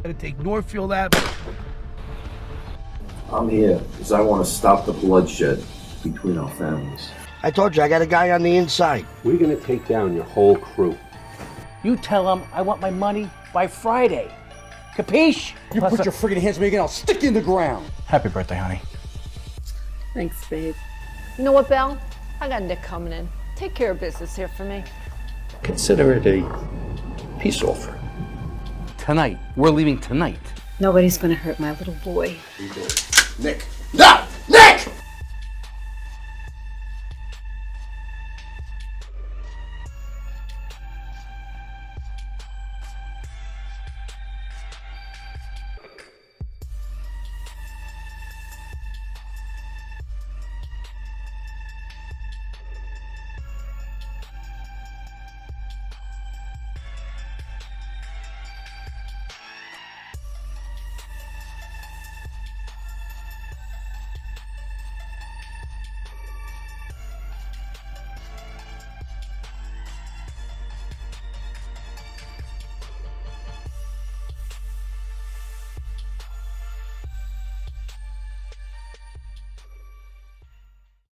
Gonna take Northfield out. I'm here because I want to stop the bloodshed between our families. I told you, I got a guy on the inside. We're gonna take down your whole crew. You tell him I want my money by Friday. Capiche? You put your friggin' hands on me again, I'll stick you in the ground. Happy birthday, honey. Thanks, babe. You know what, Belle? I got Nick coming in. Take care of business here for me. Consider it a peace offer. Tonight. We're leaving tonight. Nobody's gonna hurt my little boy. Nick! No! Nick!